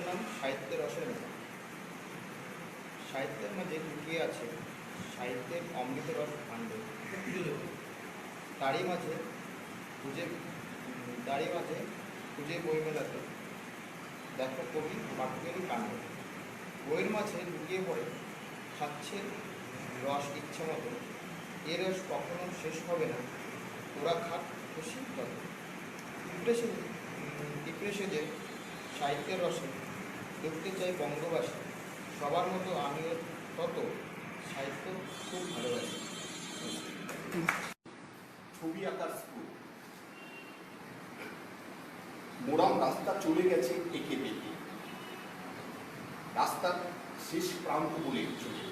নাম সাহিত্যের রসের মেলা। সাহিত্যের মাঝে লুকিয়ে আছে সাহিত্যের অমৃত রস ভাণ্ড। তারই মাঝে খুঁজে বই মেলাতে দেখো কবি পাঠকেরই কাণ্ড। বইয়ের মাঝে লুকিয়ে পড়ে খাচ্ছে রস ইচ্ছে মতো, এ রস কখনো শেষ হবে না, তোরা খাক খুশি তত। পিঁপড়ে সেজে সাহিত্যের রসে দেখতে চাই বঙ্গবাসী, সবার মতো আমিও তত সাহিত্য খুব ভালোবাসি। ছবি আঁকার স্কুল। মোরাম রাস্তা চলে গেছে এঁকে বেঁকে, রাস্তার শেষ প্রান্ত বলে চলে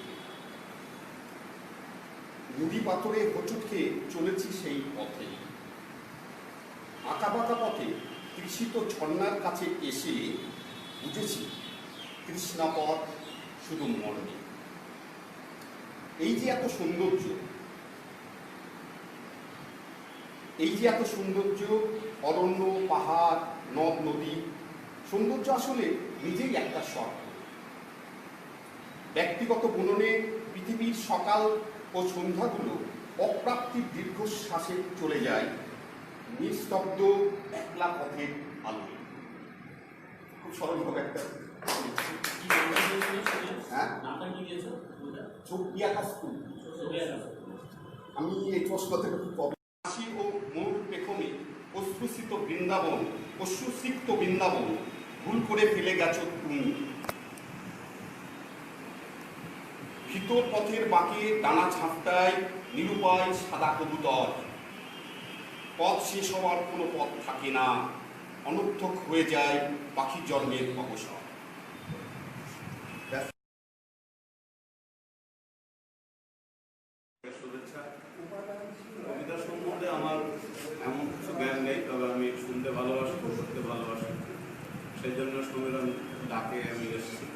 নদী পাথরে হোঁচট খেয়ে চলেছি সেই পথে। আঁকা বাঁকা পথে তৃষিত ঝর্ণার কাছে এসে বুঝেছি তৃষ্ণাপথ শুধু মর্মে। এই যে এত সৌন্দর্য, অরণ্য, পাহাড়, নদ নদী, সৌন্দর্য আসলে নিজেই একটা শর্ত। ব্যক্তিগত বুননে পৃথিবীর সকাল ও সন্ধ্যাগুলো অপ্রাপ্তির দীর্ঘশ্বাসে চলে যায় নিস্তব্ধ একলা পথের আলো। খুব সরলভাবে একটা ছবি আঁকা স্কুল। আমি এই প্রশ্নতে খুব হাসি ও মোর পেখমে অশ্রুসিক্ত বৃন্দাবন ভুল করে ফেলে গেছ তুমি। ভিতর পথের বাঁকে ডানা ঝাঁপটায় নিরুপায় সাদা কবুতর। পথ শেষ হওয়ার কোনো পথ থাকে না, অনর্থক হয়ে যায় পাখি জন্মের অবসর। শুভেচ্ছা। কবিতা সম্বন্ধে আমার এমন কিছু জ্ঞান নেই, তবে আমি শুনতে ভালোবাসি, পড়তে ভালোবাসি, সেই জন্য সমীরণ ডাকে আমি এসেছি।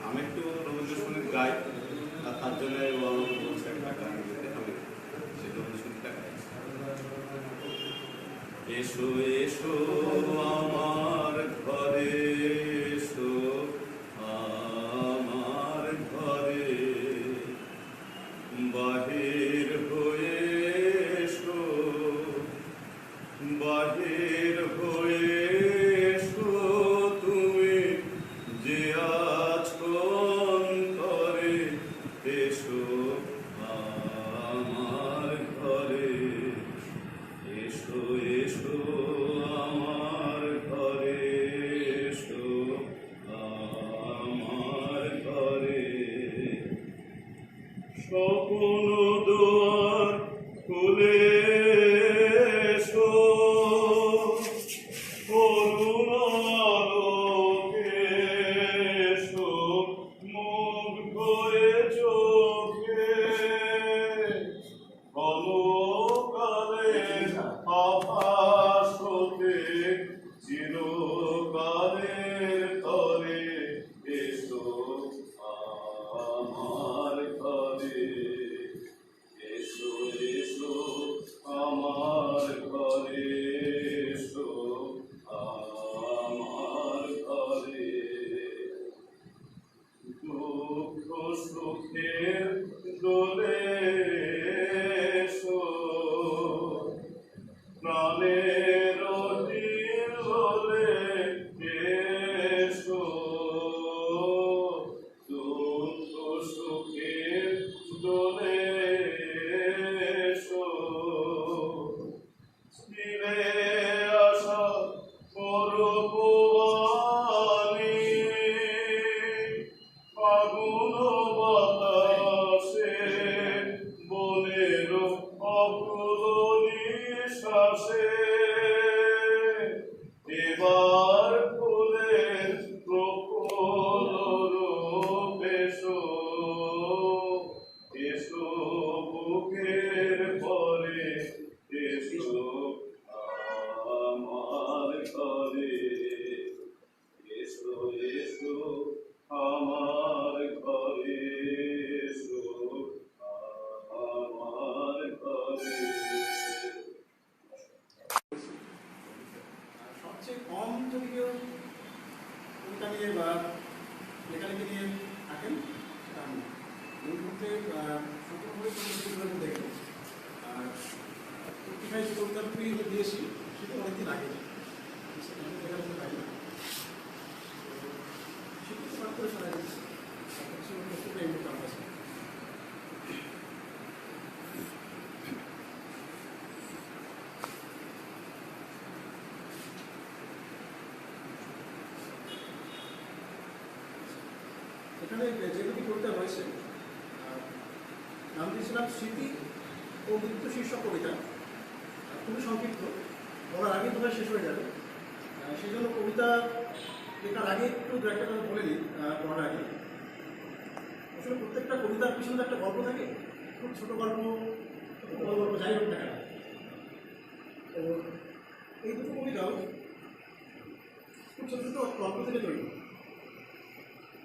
আমি একটু রবীন্দ্রসঙ্গীত গাই, আর তার জন্য ও আমাকে বলছে একটা গান দিতে, আমি সেই রবীন্দ্রসঙ্গীতটা গাইছি। এসো এসো আমার ঘরে, এসো আমার ঘরে, বাহির হয়ে এসো, বাহির হয়ে এসো, তুমি যে আছো অন্তরে, এসো আমার ঘরে, এসো এসো আমার ঘরে, এসো আমার ঘরে। স্বপ্ন দুয়ার খুলে এসো, করুণ আলোকে এসো, মুখ করে চোখে, কলকালের আভাস হতে চিরকালের তরে, এসো আমার ঘরে, এসো এসো আমার ঘরে, এসো আমার ঘরে। দুঃখ সুখের দোলে এসো, প্রাণের হিলোলে এসো, দুঃখ সুখের দোলে এসো, ফিরে আসা পরবর্তী ফাগুন বাতাসে, বনের অকুল নিঃশ্বাসে, এবার ফুলের প্রফুল্ল রূপ এসো, এসো বুকের পরে, এসো আমার ঘরে, এসো এসো আমার ঘরে, এসো আমার ঘরে। সবচেয়ে কম যদি কেউ কবিতা নিয়ে বা লেখালেখি নিয়ে থাকেন সেটা আমি এই মুহূর্তে সম্পূর্ণভাবে দেখেন। আর পত্রিকায় যে কবিতার প্রিয় দিয়েছি সেটা অনেকদিন আগে লেখা করতে পারি না, সেটা পাঠ করে শোনা যাচ্ছে এই মুহূর্তে আমার কাছে। এখানে যে দুটি কবিতা রয়েছে নাম দিয়েছিলাম স্মৃতি ও মৃত্যু শীর্ষক কবিতা, খুবই সংক্ষিপ্ত, বলার আগে বোধহয় শেষ হয়ে যাবে। সেই জন্য কবিতা লেখার আগে একটু দু একটা কথা বলে নিই পড়ার আগে। আসলে প্রত্যেকটা কবিতার পিছনে একটা গল্প থাকে, খুব ছোটো গল্প, বড় গল্প যাই হোক না কেন। তো এই দুটো কবিতাও খুব ছোটো ছোটো গল্প থেকে তৈরি।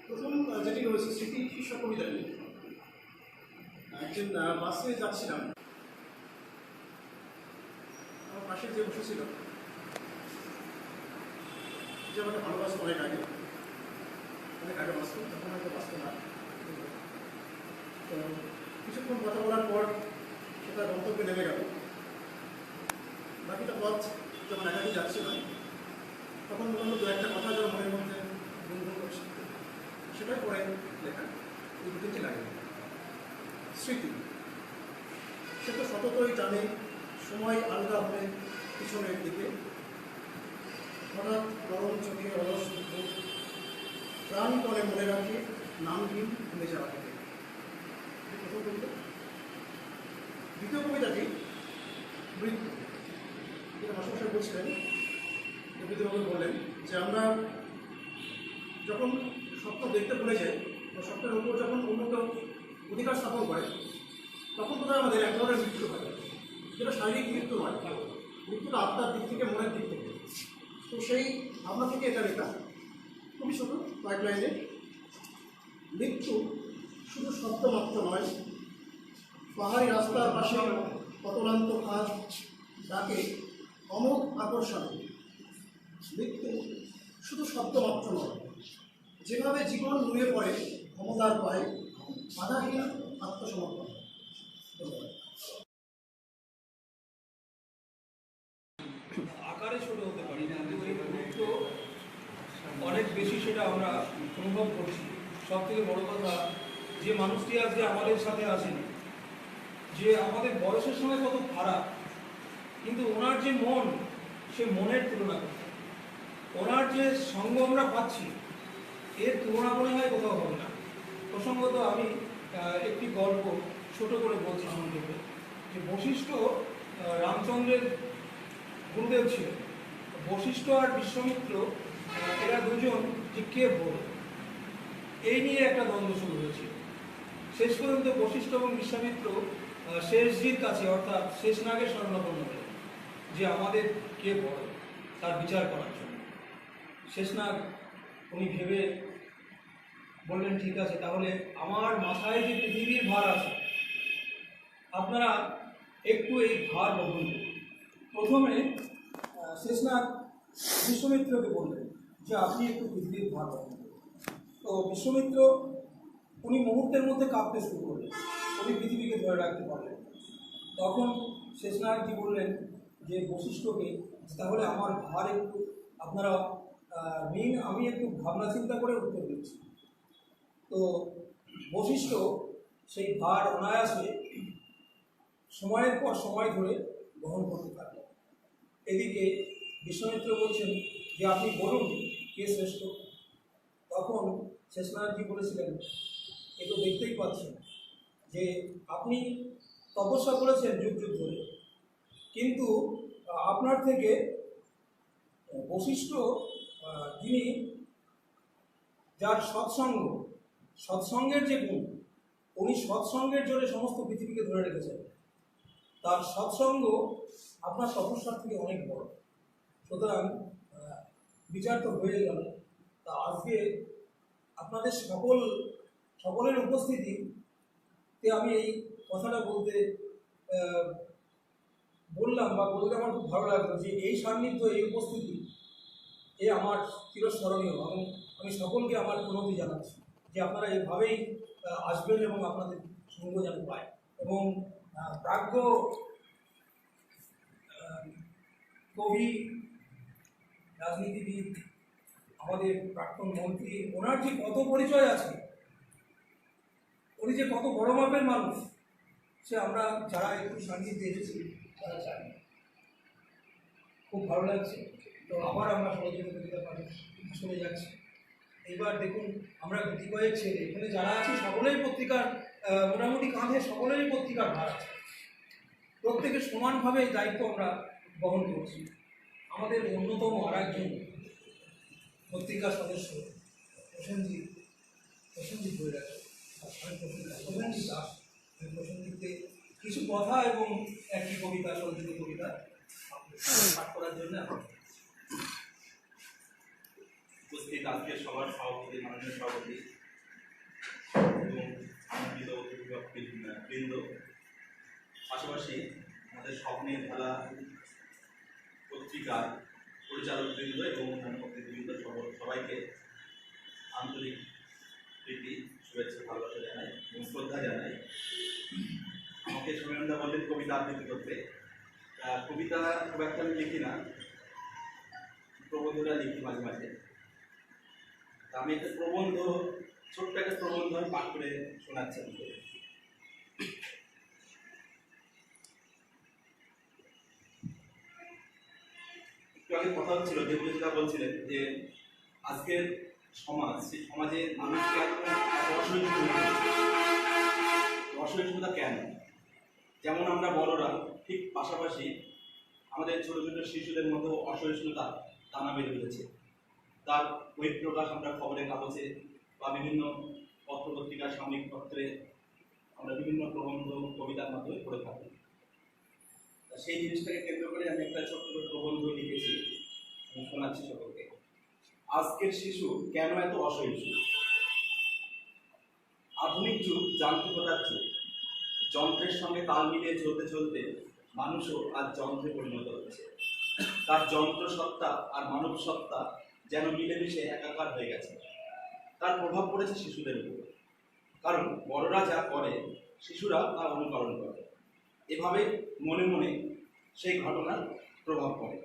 প্রথম যেটি রয়েছে স্মৃতি শীর্ষক কবিতাটি, একদিন বাসে যাচ্ছিলাম, আমার পাশে যে বসেছিল যে আমাকে ভালোবাসত অনেক আগে বাঁচত, তখন হয়তো বাঁচত না। তো কিছুক্ষণ কথা বলার পর সেটা গন্তব্যে নেমে গেল। বাকিটা পথ যখন একাকি যাচ্ছিলাম তখন মনে দু একটা কথা যেন মনের মধ্যে গুনগুন করছে, সেটাই পরে লেখা এই দু তিনটি লাগে। স্মৃতি, সে তো সততই জানে সময় আলগা হবে পিছনের দিকে, হঠাৎ গরম চোখে অলস প্রাণ করে মনে রাখে নামহীন ভুলে যাওয়া থেকে। প্রথম কবিতা। দ্বিতীয় কবিতাটি মৃত্যু। যেটা মাস্টারমশাই বলছিলেন, দেবীদেবাবু বললেন যে আমরা যখন স্বপ্ন দেখতে ভুলে যাই বা স্বপ্নের উপর যখন অন্য কেউ অধিকার স্থাপন করে তখন বোধহয় আমাদের এক ধরনের মৃত্যু হয়, যেটা শারীরিক মৃত্যু নয়, মৃত্যুটা আত্মার দিক থেকে, মনের দিক থেকে। তো সেই ভাবনা থেকে এটা লেখা, খুবই ছোট কয়েক লাইনে। মৃত্যু শুধু শব্দমাত্র নয়, পাহাড়ি রাস্তার পাশে অতলান্ত খাদ ডাকে অমোঘ আকর্ষণ। মৃত্যু শুধু শব্দমাত্র নয়, যেভাবে জীবন নুয়ে পড়ে ক্ষমতার পায় বাধাহীন আত্মসমর্পণ। আকারে ছোট হতে পারি কিন্তু এই গুরুত্ব অনেক বেশি, সেটা আমরা অনুভব করছি। সব থেকে বড় কথা, যে মানুষটি আজকে আমাদের সাথে আছেন, যে আমাদের বয়সের সময় কত খারাপ, কিন্তু ওনার যে মন, সে মনের তুলনা করতে, ওনার যে সঙ্গ আমরা পাচ্ছি এর তুলনা মনে হয় কোথাও হবে না। প্রসঙ্গত আমি একটি গল্প ছোট করে বলছি সংক্ষেপে, যে বশিষ্ঠ রামচন্দ্রের গুরুদেব ছিলেন। বশিষ্ঠ আর বিশ্বামিত্র এরা দুজন যে কে বড়, এই নিয়ে একটা দ্বন্দ্ব শুরু হয়েছিল। শেষ পর্যন্ত বশিষ্ঠ এবং বিশ্বামিত্র শেষজির কাছে, অর্থাৎ শেষনাগের শরণাপন্ন হলেন যে আমাদের কে বড় তার বিচার করার জন্য। শেষনাগ উনি ভেবে বললেন, ঠিক আছে, তাহলে আমার মাথায় যে পৃথিবীর ভার আছে, আপনারা একটু এই ভার বহন করুন। প্রথমে শেষনাগ বিশ্বমিত্রকে বললেন যে আপনি একটু পৃথিবীর ভার বহন করুন। তো বিশ্বমিত্র উনি মুহূর্তের মধ্যে কাঁপতে শুরু করলেন, উনি পৃথিবীকে ধরে রাখতে পারলেন। তখন শেষনাগজি বললেন যে বশিষ্ঠকে, তাহলে আমার ভার একটু আপনারা নিন, আমি একটু ভাবনা চিন্তা করে উত্তর দিচ্ছি। তো বশিষ্ঠ সেই ভার অনায়াসে সময়ের পর সময় ধরে গ্রহণ করতে পারলেন। এদিকে বিশ্বামিত্র বলছেন যে আপনি বলুন কে শ্রেষ্ঠ। তখন শেষনাগজি বলেছিলেন, এ তো দেখতেই পাচ্ছেন যে আপনি তপস্যা করেছেন যুগ যুগ ধরে, কিন্তু আপনার থেকে বশিষ্ঠ যিনি, যার সৎসঙ্গের যে গুণ, উনি সৎসঙ্গের জোরে সমস্ত পৃথিবীকে ধরে রেখেছেন। তার সৎসঙ্গ আপনার তপস্যার থেকে অনেক বড়। সুতরাং বিচার তো হয়ে গেল। তা আজকে আপনাদের সকলের উপস্থিতিতে আমি এই কথাটা বললাম বা বলতে আমার খুব ভালো লাগলো যে এই সান্নিধ্য, এই উপস্থিতি আমার চিরস্মরণীয় এবং আমি সকলকে আমার প্রণতি জানাচ্ছি যে আপনারা এভাবেই আসবেন এবং আপনাদের সঙ্গ যেন পায়। এবং প্রাজ্ঞ কবি, রাজনীতিবিদ, আমাদের প্রাক্তন মন্ত্রী, ওনার যে কত পরিচয় আছে, উনি যে কত বড় মাপের মানুষ, সে আমরা যারা একটু সান্নিধ্যে এসেছি তারা জানি। খুব ভালো লাগছে। তো আবার আমরা সহযোগিতার মাঝে শুনে যাচ্ছি। এইবার দেখুন, আমরা গুটি কয়েক ছেলে এখানে যারা আছি সকলেই পত্রিকার মোটামুটি কাঁধে সকলেরই পত্রিকার ভার আছে। প্রত্যেকে সমানভাবে এই দায়িত্ব আমরা বহন করছি। আমাদের অন্যতম আর একজন পত্রিকার সদস্য প্রসেনজিৎ বলে রাখে, প্রসেনজিৎ দাস, প্রসেনজিৎকে কিছু কথা এবং একটি কবিতা, সরস্বতী কবিতা পাঠ করার জন্য উপস্থিত আজকের সভার সভাপতি, মাননীয় সভাপতি এবং আমন্ত্রিত অতিথিবৃন্দ, পাশাপাশি আমাদের স্বপ্নের খেলা পত্রিকার পরিচালকবৃন্দ এবং অন্যান্য অতিথিবৃন্দ সবাইকে আন্তরিক প্রীতি, শুভেচ্ছা, ভালোবাসা জানাই এবং শ্রদ্ধা জানাই। আমাকে সোমেনদা বললেন কবিতা আবৃত্তি করতে। কবিতা খুব একটা আমি লিখি না, প্রবন্ধটা লিখি মাঝে মাঝে। আমি একটা প্রবন্ধ, ছোট্ট একটা প্রবন্ধ আমি পাঠ করে শোনাচ্ছি আপনাদের। একটু আগে কথা হচ্ছিল, দেবজিৎদা বলছিলেন যে আজকের সমাজ, সেই সমাজে মানুষকে অসহিষ্ণুতা কেন? যেমন আমরা বড়রা, ঠিক পাশাপাশি আমাদের ছোট ছোট শিশুদের মতো অসহিষ্ণুতা দানা বেঁধে উঠেছে। তার বহিঃপ্রকাশ আমরা খবরের কাগজে বা বিভিন্ন পত্রপত্রিকার সাময়িক পত্রে আমরা বিভিন্ন প্রবন্ধ, কবিতার মাধ্যমে পড়ে থাকি। সেই জিনিসটাকে কেন্দ্র করে আমি একটা ছোট্ট প্রবন্ধ লিখেছি, আমি শোনাচ্ছি সকলকে। আজকের শিশু কেন এত অসহিষ্ণু? আধুনিক যুগ যান্ত্রিকতার যুগ। যন্ত্রের সঙ্গে তাল মিলিয়ে চলতে চলতে মানুষও আজ যন্ত্রে পরিণত হচ্ছে। তার যন্ত্র সত্তা আর মানব সত্তা যেন মিলেমিশে একাকার হয়ে গেছে। তার প্রভাব পড়েছে শিশুদের উপর, কারণ বড়রা যা করে শিশুরা তা অনুকরণ করে। এভাবে মনে মনে সেই ঘটনার প্রভাব পড়ে,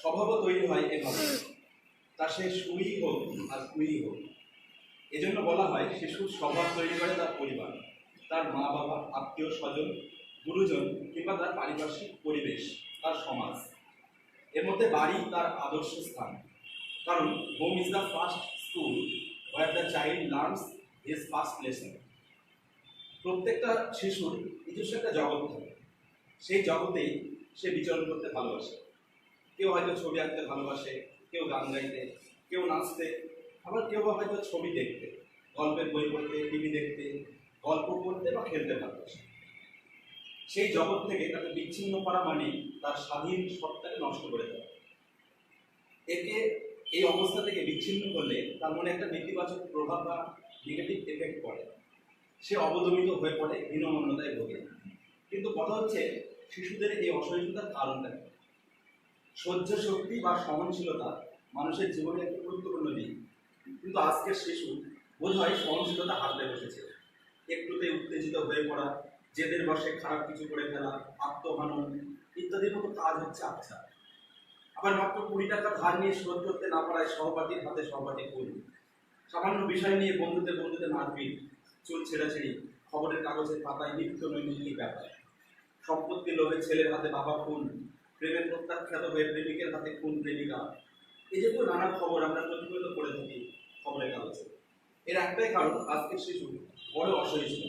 স্বভাবও তৈরি হয় এভাবে, তা সে সুই হোক আর কুই হোক। এজন্য বলা হয় শিশুর স্বভাব তৈরি করে তার পরিবার, তার মা বাবা, আত্মীয় স্বজন, গুরুজন কিংবা তার পারিপার্শ্বিক পরিবেশ, তার সমাজ। এর মধ্যে বাড়ি তার আদর্শ স্থান, কারণ home is the first school where the child learns his first lesson. প্রত্যেকটা শিশুর নিজস্ব একটা জগৎ থাকে, সেই জগতেই সে বিচরণ করতে ভালোবাসে। কেউ হয়তো ছবি আঁকতে ভালোবাসে, কেউ গান গাইতে, কেউ নাচতে, আবার কেউ হয়তো ছবি দেখতে, গল্পের বই পড়তে, টিভি দেখতে, গল্প করতে বা খেলতে ভালোবাসে। সেই জগৎ থেকে তাকে বিচ্ছিন্ন করা মানেই তার স্বাধীন সত্তাকে নষ্ট করে দেওয়া। একে এই অবস্থা থেকে বিচ্ছিন্ন করলে তার মনে একটা নেতিবাচক প্রভাব বা নেগেটিভ এফেক্ট পড়ে, সে অবদমিত হয়ে পড়ে, হীনমন্যতায় ভোগে। কিন্তু কথা হচ্ছে শিশুদের এই অসহিষ্ণুতার কারণটা কি? সহ্য শক্তি বা সহনশীলতা মানুষের জীবনে একটা গুরুত্বপূর্ণ দিক, কিন্তু আজকের শিশু বোধ হয় সহনশীলতা হারাতে বসেছে। একটুতে উত্তেজিত হয়ে পড়া, জেদের বশে খারাপ কিছু করে ফেলা, আত্মহনন ইত্যাদির মতো কাজ হচ্ছে আচ্ছা। আবার মাত্র 20 টাকা ধার নিয়ে শোধ করতে না পারায় সহপাঠীর হাতে সহপাঠী খুন, সামান্য বিষয় নিয়ে বন্ধুতে মারপিট, চুল ছেঁড়াছেড়ি, খবরের কাগজের পাতায় নিত্য নৈমিত্তিক ব্যাপার। সম্পত্তির লোভে ছেলের হাতে বাবা খুন, প্রেমের প্রত্যাখ্যাত হয়ে প্রেমিকের হাতে খুন প্রেমিকা। এই যে নানা খবর আমরা প্রতিনিয়ত করে থাকি খবরের কাগজে। এর একটাই কারণ, আজকের শিশু বড় অসহিষ্ণু,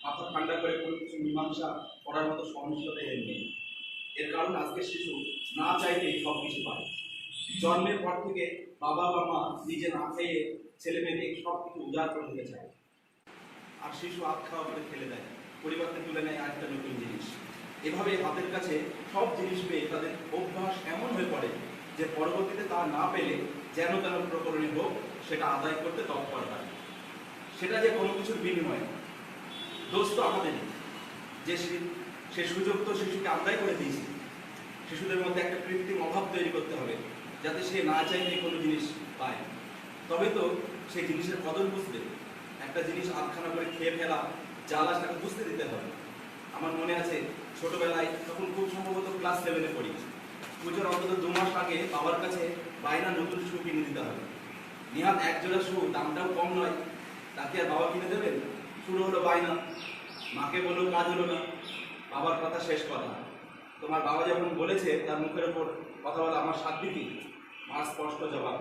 মাথা ঠান্ডা করে কোনো কিছু মীমাংসা করার মতো সহনশীলতা এর নেই। এর কারণ আজকের শিশু না চাইলেই সব কিছু পায়। জন্মের পর থেকে বাবা বা মা নিজে না খেয়ে ছেলে মেয়েকে সব কিছু উজাড় করে দিতে চায়, আর শিশু আখ খাওয়া করে ফেলে দেয়, পরিবর্তে তুলে নেয় আরেকটা নতুন জিনিস। এভাবে হাতের কাছে সব জিনিস পেয়ে তাদের অভ্যাস এমন হয়ে পড়ে যে পরবর্তীতে তা না পেলে যেন তেন প্রকরণে হোক সেটা আদায় করতে তৎপর হয়। সেটা যে কোনো কিছুর বিনিময়ে। দোষ তো আমাদেরই, যে সে সুযোগ তো শিশুকে আমরাই করে দিয়েছি। শিশুদের মধ্যে একটা কৃত্রিম অভাব তৈরি করতে হবে যাতে সে না চাইলে কোনো জিনিস পায়। তবে তো সেই জিনিসের কদর বুঝবে। একটা জিনিস আধখানা করে খেয়ে ফেলা জ্বালা সেটাকে বুঝতে দিতে হবে। আমার মনে আছে ছোটবেলায় তখন খুব সম্ভবত ক্লাস 7-এ পড়ি, পুজোর অন্তত 2 মাস আগে বাবার কাছে বায়না নতুন শু কিনে দিতে হবে। নিহাত এক জোড়া শু, দামটাও কম নয়, তাকে আর বাবা কিনে দেবেন? শুরু হলো বায়না, মাকে বললো কাজ হলো না, বাবার কথা শেষ কথা, তোমার বাবা যখন বলেছে তার মুখের ওপর কথা বলা আমার সাধ্য কি? মার স্পষ্ট জবাব,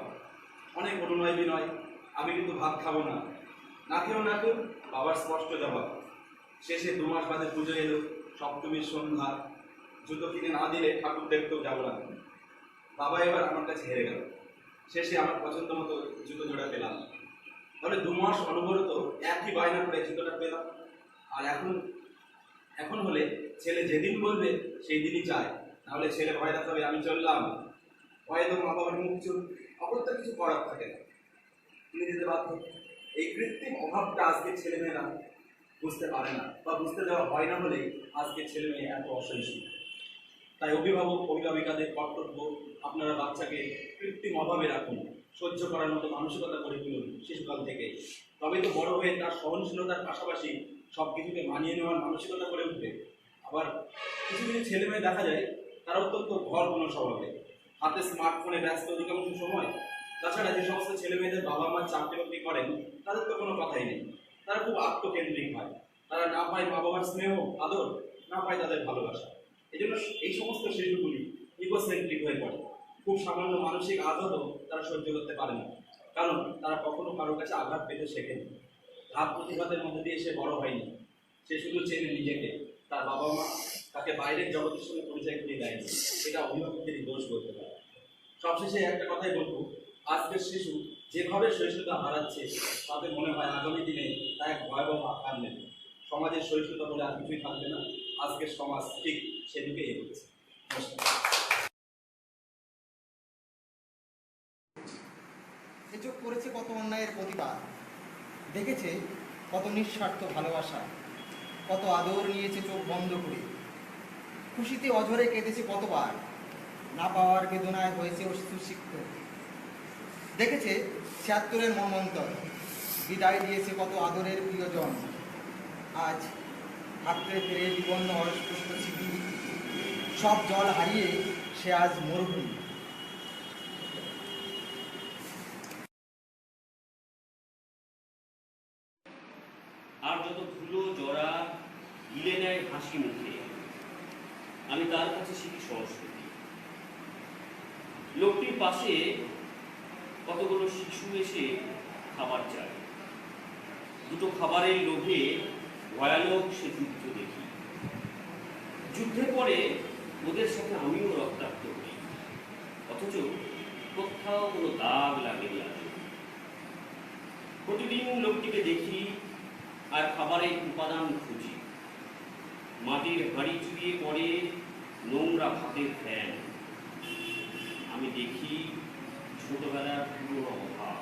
অনেক অনুনয় বিনয়, আমি কিন্তু ভাত খাবো না, না খেও না কেউ, বাবার স্পষ্ট জবাব। শেষে 2 মাস বাদে পুজো এলো, সপ্তমীর সন্ধ্যা, জুতো কিনে না দিলে ঠাকুর দেখতেও যাবো না। বাবা এবার আমার কাছে হেরে গেল, শেষে আমার পছন্দ মতো জুতো জোড়া পেলাম। তাহলে 2 মাস অনবরত একই বায়না করে জুতোটা পেলাম। আর এখন হলে ছেলে যেদিন বলবে সেই দিনই চায়, নাহলে ছেলে ভয় দেখাবে আমি চললাম, ভয়ে তো মা বাবার মুখ চুল, অগত্যা কিছু করার থাকে না, কিনে দিতে বাধ্য। এই কৃত্রিম অভাবটা আজকে ছেলেমেয়েরা বুঝতে পারে না, বা বুঝতে দেওয়া হয় না বলেই আজকে ছেলেমেয়ে এত অসহিষ্ণু। তাই অভিভাবক অভিভাবিকাদের কর্তব্য, আপনারা বাচ্চাকে কৃত্রিম অভাবে রাখুন, সহ্য করার মতো মানসিকতা গড়ে তুলুন শিশুকাল থেকে। তবে তো বড় হয়ে তার সহনশীলতার পাশাপাশি সব কিছুকে মানিয়ে নেওয়ার মানসিকতা গড়ে উঠবে। আবার কিছু কিছু ছেলে মেয়ে দেখা যায় তারা অত্যন্ত ঘর কোনো স্বভাবে, হাতে স্মার্টফোনে ব্যস্ত অধিকাংশ সময়। তাছাড়া যে সমস্ত ছেলে মেয়েদের বাবা মা চাকরি বাকরি করেন তাদের তো কোনো কথাই নেই, তারা খুব আত্মকেন্দ্রিক হয়, তারা না পায় মা বাবার স্নেহ আদর, না পায় তাদের ভালোবাসা। এই জন্য এই সমস্ত শিশুগুলি ইগোসেন্ট্রিক হয়ে পড়ে, খুব সামান্য মানসিক আঘাতও তারা সহ্য করতে পারে না, কারণ তারা কখনো কারোর কাছে আঘাত পেতে শেখেনি, ঘাত প্রতিঘাতের মধ্যে দিয়ে সে বড় হয়নি। সে শুধু চেনে নিজেকে, তার বাবা মা তাকে বাইরের জগতের সঙ্গে পরিচয় করিয়ে দেয়নি, এটা অভিভাবকদেরই দোষ বলতে পারে। সবশেষে একটা কথাই বলবো, আজকের শিশু যেভাবে সহিষ্ণুতা হারাচ্ছে তাতে মনে হয় আগামী দিনে তা এক ভয়াবহ আকার নেবে। সমাজের সহিষ্ণুতা বলে আর কিছুই থাকবে না, আজকের সমাজ ঠিক সেদিকে এগোচ্ছে। নমস্কার। এ চোখ করেছে কত অন্যায়ের প্রতিবাদ, দেখেছে কত নিঃস্বার্থ ভালোবাসা, কত আদর নিয়েছে চোখ বন্ধ করে, খুশিতে অঝরে কেঁদেছে কতবার, না পাওয়ার বেদনায় হয়েছে অশ্রুসিক্ত। দেখেছে 76-এর মর্মন্তর, বিদায় দিয়েছে কত আদরের প্রিয়জন, আজ থাকতে ফিরে বিবন্ন অস্পষ্ট স্মৃতি, সব জল হারিয়ে সে আজ মরুভূমি। আর যত ধুলো জরা গিলে নেয় হাসি মুখে, আমি তার কাছে শিখি সংস্কৃতি। লোকটির পাশে কতগুলো শিশু এসে খাবার চায়, দুটো খাবারের লোভে ভয়ানক সে যুদ্ধ দেখি। যুদ্ধের পরে ওদের সাথে আমিও রক্তাক্ত হই, অথচ কোথাও কোনো দাগ লাগেনি আজ। প্রতিদিন লোকটিকে দেখি আর খাবারের উপাদান খুঁজি, মাটির হাঁড়ি চুরিয়ে পড়ে নোংরা ভাতের ফ্যান। আমি দেখি ছোটবেলার পুরনো অভাব,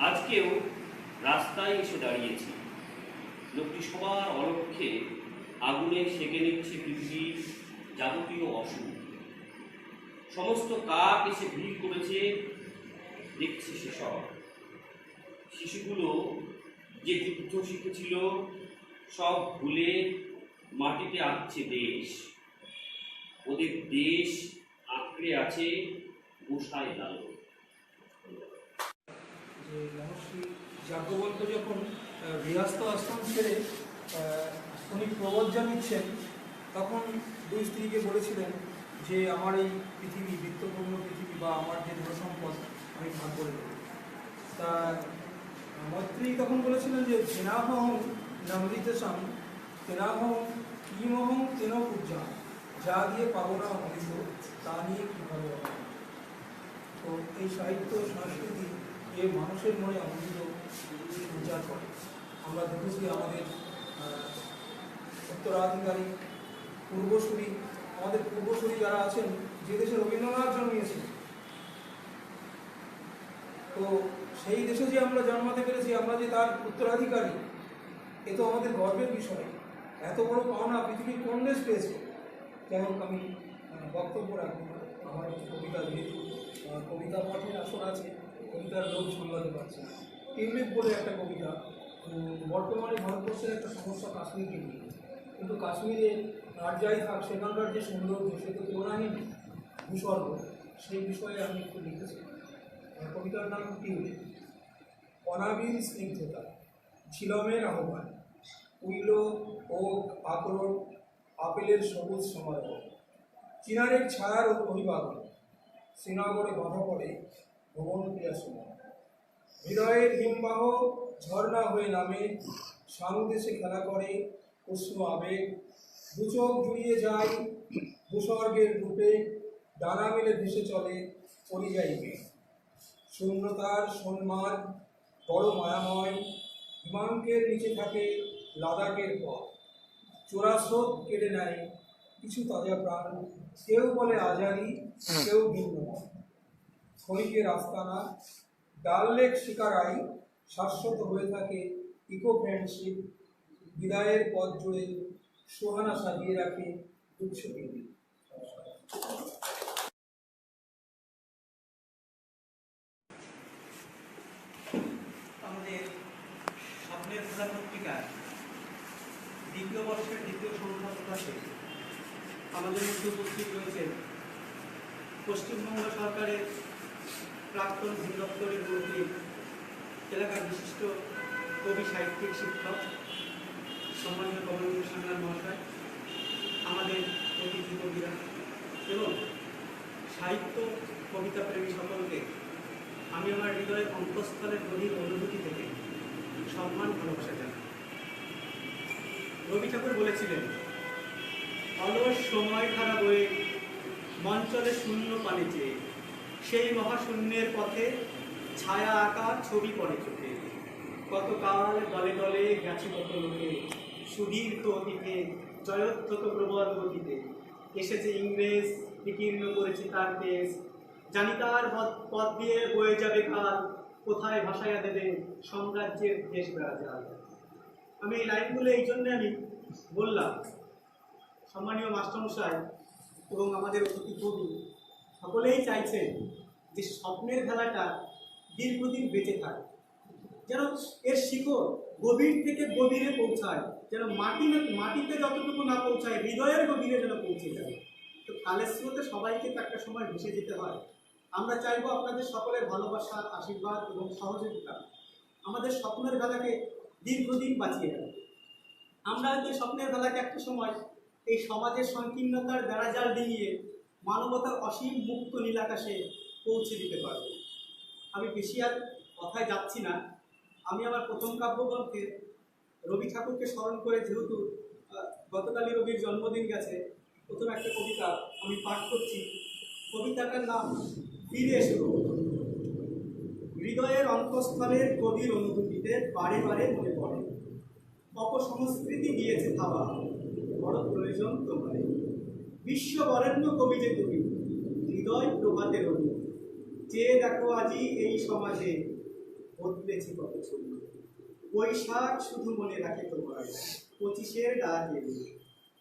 আজকেও রাস্তায় এসে দাঁড়িয়েছি। লোকটি সবার অলক্ষ্যে আগুনে সেঁকে নিচ্ছে পৃথিবীর যাবতীয় অসুখ। সমস্ত কাক এসে ভিড় করেছে, দেখছি সেসব শিশুগুলো যে যুদ্ধ শিখেছিল সব ভুলে মাটিতে আঁকছে দেশ। ওদের দেশ আঁকড়ে আছে গোসায় লাল। যে মহর্ষি যাজ্ঞবল্ক্য যখন গৃহস্থ আশ্রম ছেড়ে উনি প্রবজ্জা নিচ্ছেন, তখন 2 স্ত্রীকে বলেছিলেন যে আমার এই পৃথিবী, বৃত্তপূর্ণ পৃথিবী বা আমার যে ধনসম্পদ আমি ভাগ করে দেব। তা মৈত্রী তখন বলেছিলেন যে জেনাহং নমৃতসাম তেনাহং কিমহং তেন পূজা, যা দিয়ে পাবো না অমৃত তা নিয়ে কীভাবে হবে। তো এই সাহিত্য সংস্কৃতি যে মানুষের মনে অমৃত সঞ্চার করে। আমরা দেখেছি আমাদের উত্তরাধিকারী আমাদের পূর্বসূরি যারা আছেন, যে দেশে রবীন্দ্রনাথ জন্মিয়েছেন, তো সেই দেশে যে আমরা জন্মাতে পেরেছি, আমরা যে তার উত্তরাধিকারী, এ তো আমাদের গর্বের বিষয়। এত বড় পাওনা পৃথিবীর কোন দেশ পেয়েছে। যাই হোক, আমি বক্তব্য রাখবো, আমার কবিতা যেহেতু কবিতা পাঠের আসর আছে, কবিতার লোক সামলাতে পারছে না। টিউলিপ বলে একটা কবিতা, বর্তমানে ভারতবর্ষের একটা সমস্যা কাশ্মীরকে নিয়ে, কিন্তু কাশ্মীরে আর যাই থাক সেখানকার যে সৌন্দর্য সে তো তুলনাহীন ভূস্বর্গ, সেই বিষয়ে আমি একটু লিখেছি। কবিতার নাম টিউলিপ। অনাবিল স্নিগ্ধতা, ঝিলমের আহ্বান, উইল, ওক, আখরোট, আপেলের সবুজ সমারোহ, চিনারের ছায়ার অভিবাদন, শ্রীনগরে বাঁধা পড়ে ভবন ক্রিয়াসময়, হৃদয়ের হিমবাহ ঝর্ণা হয়ে নামে, সানুদেশে খেলা করে উষ্ণ আবেগ, দুচোখ জুড়িয়ে যায় ভূস্বর্গের রূপে, ডানা মেলে ভেসে চলে পরিযায়ী মেঘ, শূন্যতার সম্মান বড় মায়াময়, হিমাঙ্কের নিচে থাকে লাদাখের পথ, চোরা স্রোত কেড়ে নেয় কিছু তাজা প্রাণ, কেউ বলে আজারি, কেউ ভিন্ন মত, ক্ষণিকের আস্তানা, ডাল লেক শিকারাই শাশ্বত হয়ে থাকে ইকো ফ্রেন্ডশিপ, বিদায়ের পথ জুড়ে সোহানা সাজিয়ে রাখে উৎসবী। আমাদের স্বপ্নের খেলা পত্রিকার দ্বিতীয় বর্ষের দ্বিতীয় সংখ্যা প্রকাশে আমাদের মধ্যে উপস্থিত রয়েছেন পশ্চিমবঙ্গ সরকারের প্রাক্তন ভিন দপ্তরের মন্ত্রী, এলাকার বিশিষ্ট কবি সাহিত্যিক শিক্ষক সম্মানীয় গভর্নর সাংলার মহাশয়, আমাদের অতিথি কবিরা এবং সাহিত্য কবিতা প্রেমী সকলকে আমি আমার হৃদয়ের অন্তঃস্থলের গভীর অনুভূতি থেকে সম্মান ভালোবাসা জানাই। রবি ঠাকুর বলেছিলেন, অলস সময় ধারা বয়ে মঞ্চলে শূন্য পানে চেয়ে সেই মহাশূন্যের পথে ছায়া আঁকা ছবি পড়ে চোখে, কতকাল দলে দলে গেছে কত লোকে, সুদীর্ঘ অতীতে জয়োত্থক প্রবল গতিতে এসেছে ইংরেজ, বিকীর্ণ করেছে তার দেশ, জানি তার পথ দিয়ে বয়ে যাবে কাল, কোথায় ভাসাইয়া দেবে সাম্রাজ্যের দেশ বেড়া জাল। আমি এই লাইনগুলো এই জন্যে আমি বললাম, সম্মানীয় মাস্টারমশাই এবং আমাদের অতিথি কবি সকলেই চাইছেন যে স্বপ্নের খেলাটা দীর্ঘদিন বেঁচে থাকে, যেন এর শিকড় গভীর থেকে গভীরে পৌঁছায়, যেন মাটিতে যতটুকু না পৌঁছায় হৃদয়ের গভীরে যেন পৌঁছে যায়। তো কালের স্রোতে সবাইকে তো একটা সময় ভেসে যেতে হয়। আমরা চাইবো আপনাদের সকলের ভালোবাসা, আশীর্বাদ এবং সহযোগিতা আমাদের স্বপ্নের বেলাকে দীর্ঘদিন বাঁচিয়ে রাখবে। আমরা হয়তো স্বপ্নের বেলাকে একটা সময় এই সমাজের সংকীর্ণতার বেড়াজাল ডিঙিয়ে মানবতার অসীম মুক্ত নীলাকাশে পৌঁছে দিতে পারব। আমি বেশি আর কথায় যাচ্ছি না। আমি আমার প্রথম কাব্যগ্রন্থে রবি ঠাকুরকে স্মরণ করে, যেহেতু গতকালই রবির জন্মদিন গেছে, প্রথম একটা কবিতা আমি পাঠ করছি। কবিতাটার নাম ফিরে এসো। হৃদয়ের অন্তঃস্থলের গভীর অনুভূতিতে বারে বারে মনে পড়ে, অপসংস্কৃতি দিয়েছে থাবা, বড় প্রয়োজন তোমার। বিশ্ব বরেণ্য কবি যে তুমি, হৃদয় প্রভাতের রবি, চেয়ে দেখো আজি এই সমাজে বদলেছি কত ছবি। বৈশাখ শুধু মনে রাখে তোমার 25-এর ডাক এলে,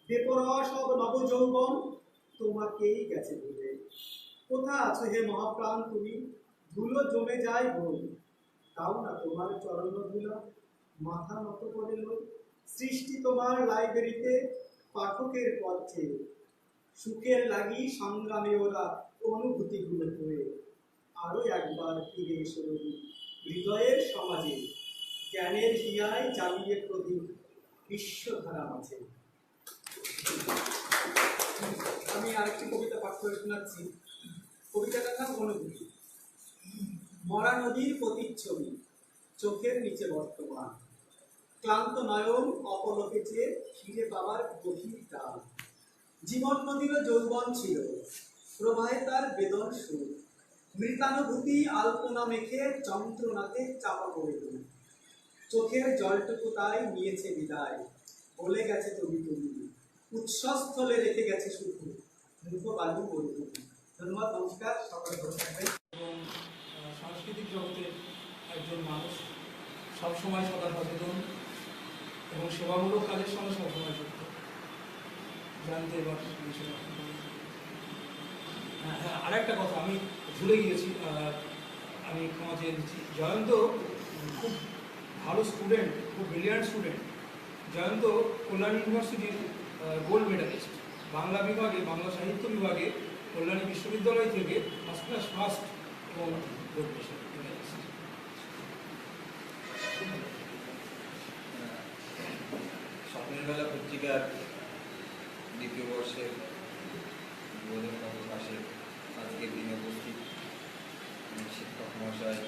বেপরোয়া সব নবযৌবন তোমাকেই গেছে ভুলে। কোথা আছো হে মহাপ্রাণ তুমি, ধুলো জমে যায় বই, তাও না তোমার চরণ ধুলো মাথা নত করে লই। সৃষ্টি তোমার লাইব্রেরিতে পাঠকের পথে, সুখের লাগি সংগ্রামে ওরা অনুভূতিগুলো করে। আরো একবার ফিরে এসো রবি, হৃদয়ের সমাজে জ্ঞানের হিয়ায় জ্বালিয়ে প্রদীপ বিশ্বধারা মাঝে। আমি আরেকটি কবিতা পাঠ করে শোনাচ্ছি। কবিতাটার নাম অনুভূতি। মরা নদীর প্রতিচ্ছবি, চোখের নিচে বর্তমান, ক্লান্ত নয়ন অপলকে চেয়ে ফিরে পাওয়ার গভীর টান। জীবন নদীরও যৌবন ছিল, প্রবাহে তার বেদন সুর, মৃতানুভূতি আলপনা মেখে যন্ত্রণাতে চাপা পড়ে গেল। চোখের জলটুকু তাই নিয়েছে বিদায়, বলে গেছে তুমি তুমি, উৎসস্থলে রেখে গেছে শুধু মুখ বালু বলবো। ধন্যবাদ, নমস্কার, সকলে ভালো থাকবেন। এবং সাংস্কৃতিক জগতের একজন মানুষ, সবসময় সদা সচেতন এবং সেবামূলক কাজের সঙ্গে সবসময় যুক্ত। জানতে এবার হ্যাঁ, আরেকটা কথা আমি ভুলে গিয়েছি। আমি ক্ষমা চেয়ে দিচ্ছি। জয়ন্ত খুব ভালো স্টুডেন্ট, খুব ব্রিলিয়ান্ট স্টুডেন্ট। জয়ন্ত কল্যাণ ইউনিভার্সিটির গোল্ড মেডালিস্ট, বাংলা বিভাগে, বাংলা সাহিত্য বিভাগে কল্যাণী বিশ্ববিদ্যালয় থেকে ফার্স্ট ক্লাস ফার্স্ট এবং গোল্ড মেডালিস্ট। স্বপ্নের বেলা পত্রিকার দ্বিতীয় বর্ষের বোধন প্রকাশের আজকের দিনে উপস্থিত শিক্ষক মহাশয়,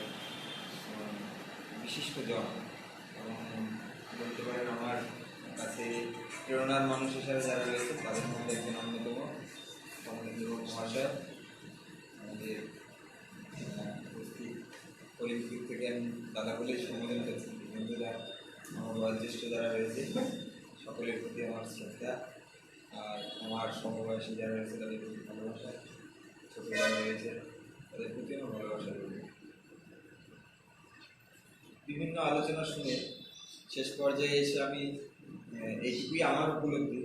বিশিষ্টজন এবং বলতে পারেন আমার কাছে প্রেরণার মানুষ হিসাবে যারা রয়েছে তাদের মধ্যে একজন অন্যতম কমলেন্দ্র মহাশয়। আমাদের উপস্থিত অলিম্পিক থেকে আমি দাদা বলে সম্বোধন করছি। বন্ধুরা, আমার বয়োজ্যেষ্ঠ যারা রয়েছে সকলের প্রতি আমার শ্রদ্ধা, আর আমার সমবয়সী যারা রয়েছে তাদের প্রতি ভালোবাসা, ছোট যারা রয়েছে তাদের প্রতি আমার ভালোবাসা রয়েছে। বিভিন্ন আলোচনা শুনে শেষ পর্যায়ে এসে আমি এইটুকুই আমার উপলব্ধি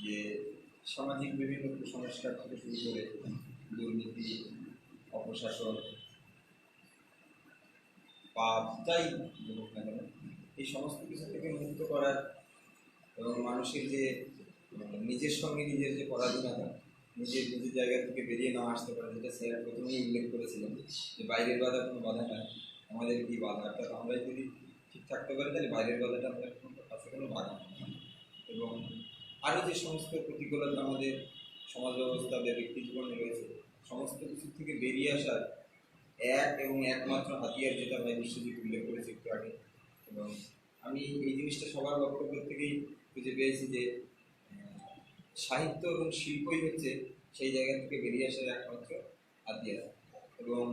যে সামাজিক বিভিন্ন কুসংস্কার থেকে শুরু করে দুর্নীতি, অপশাসন, পাপ, যাই বলুক না কেন, এই সমস্ত কিছু থেকে মুক্ত করার এবং মানুষের যে নিজের সঙ্গে নিজের যে পরাধীনতা, নিজের জায়গা থেকে বেরিয়ে না আসতে পারে, যেটা স্যার প্রথমেই উল্লেখ করেছিলেন যে বাইরের বাধা কোনো বাধা নয়, আমাদের কি বাধা, অর্থাৎ আমরা যদি ঠিক থাকতে পারি তাহলে বাইরের বাধাটা আমাদের কাছে কোনো বাধা নয়। এবং আরও যে সমস্ত প্রতিকূলতা আমাদের সমাজ ব্যবস্থা বা ব্যক্তি জীবনে রয়েছে, সমস্ত কিছু থেকে বেরিয়ে আসার এক এবং একমাত্র হাতিয়ার যেটা ভাই বিশ্বজিৎ উল্লেখ করেছে একটু আগে। এবং আমি এই জিনিসটা সবার বক্তব্য থেকেই খুঁজে পেয়েছি যে সাহিত্য এবং শিল্পই হচ্ছে সেই জায়গা থেকে বেরিয়ে আসার একমাত্র হাতিয়ার। এবং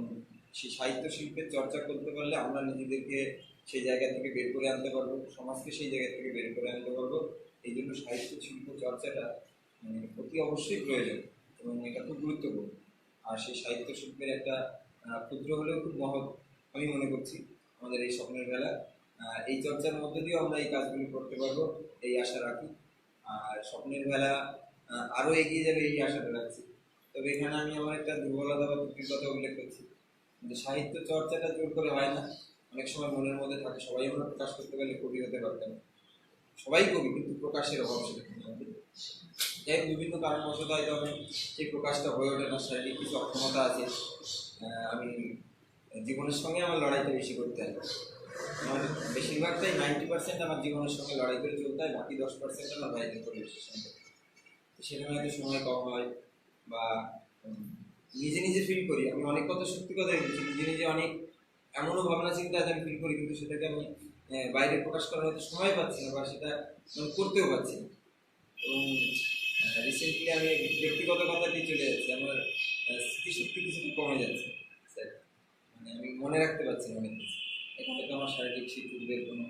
সেই সাহিত্য শিল্পের চর্চা করতে পারলে আমরা নিজেদেরকে সেই জায়গা থেকে বের করে আনতে পারবো, সমাজকে সেই জায়গা থেকে বের করে আনতে পারবো। এই জন্য সাহিত্য শিল্প চর্চাটা অতি অবশ্যই প্রয়োজন এবং এটা খুব গুরুত্বপূর্ণ। আর সেই সাহিত্য শিল্পের একটা ক্ষুদ্র হলেও খুব মহৎ আমি মনে করছি আমাদের এই স্বপ্নের বেলা। এই চর্চার মধ্যে দিয়েও আমরা এই কাজগুলি করতে পারবো এই আশা রাখি। আর স্বপ্নের বেলা আরও এগিয়ে যাবে এই আশাটা রাখছি। তবে এখানে আমি আমার একটা দুর্বলতা বা ত্রুটির কথা উল্লেখ করছি যে সাহিত্য চর্চাটা জোর করে হয় না, অনেক সময় মনের মধ্যে থাকে। সবাই আমরা প্রকাশ করতে গেলে কবি হতে পারতাম, সবাই কবি, কিন্তু প্রকাশের অভাব সেখানে আমাদের। যাই বিভিন্ন কারণবশত হয়তো আমি সেই প্রকাশটা হয়ে ওঠে না, শারীরিক কিছু অক্ষমতা আছে। আমি জীবনের সঙ্গে আমার লড়াইটা বেশি করতে হয়। আমার বেশিরভাগটাই 90% আমার জীবনের সঙ্গে লড়াই করে চলতে হয়, বাকি 10% আমার বাইরের পরিবেশের সঙ্গে। তো সেখানে হয়তো সময় কম হয় বা নিজে নিজে ফিল করি। আমি অনেক কথা সত্যি কথাই বলছি, নিজে নিজে অনেক এমনও ভাবনা চিন্তা আছে আমি ফিল করি, কিন্তু সেটাকে আমি বাইরে প্রকাশ করার হয়তো সময় পাচ্ছি না বা সেটা আমি করতেও পারছি না। এবং রিসেন্টলি আমি ব্যক্তিগত কথাতেই চলে যাচ্ছি, আমার স্মৃতিশক্তি কিছুটা কমে যাচ্ছে স্যার, মানে আমি মনে রাখতে পারছি না অনেক কিছু। এখানে তো আমার শারীরিক শিশুদের কোনো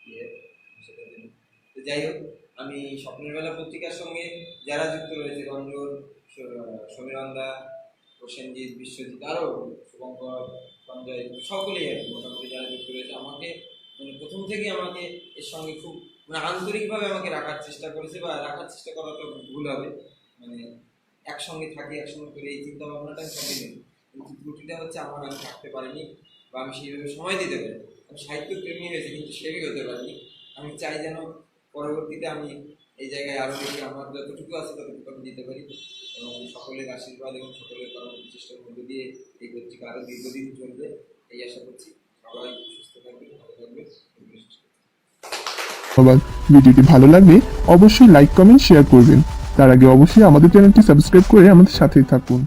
ইয়ে সেটার জন্য। তো যাই হোক, আমি স্বপ্নের বেলা পত্রিকার সঙ্গে যারা যুক্ত রয়েছে, রঞ্জন, সমীরন্দা, প্রসেনজিৎ, বিশ্বজিৎ, আরও শুভঙ্কর, সঞ্জয়, সকলেই আর কি মোটামুটি যারা যুক্ত রয়েছে আমাকে মানে প্রথম থেকেই আমাকে এর সঙ্গে খুব মানে আন্তরিকভাবে আমাকে রাখার চেষ্টা করেছে, বা রাখার চেষ্টা করা তো ভুল হবে, মানে একসঙ্গে থাকি, একসঙ্গে করে এই চিন্তা ভাবনাটা আমি সঙ্গে নিই। কিন্তু ত্রুটিটা হচ্ছে আমি থাকতে পারিনি বা আমি সেইভাবে সময় দিতে পারি। আমি সাহিত্য প্রেমী হয়েছি কিন্তু সেবই হতে পারিনি। আমি চাই যেন পরবর্তীতে আমি এই জায়গায় আরও বেশি আমার যতটুকু আছে ততটুকু আমি দিতে পারি। এবং সকলের আশীর্বাদ এবং সকলের পরবর্তী চেষ্টার মধ্যে দিয়ে এই পত্রিকা আরও দীর্ঘদিন চলবে এই আশা করছি। সবাই সুস্থ থাকবে, ভালো থাকবে। ধন্যবাদ। ভিডিওটি ভালো লাগলে অবশ্যই লাইক, কমেন্ট, শেয়ার করবেন। তার আগে অবশ্যই আমাদের চ্যানেলটি সাবস্ক্রাইব করে আমাদের সাথেই থাকুন।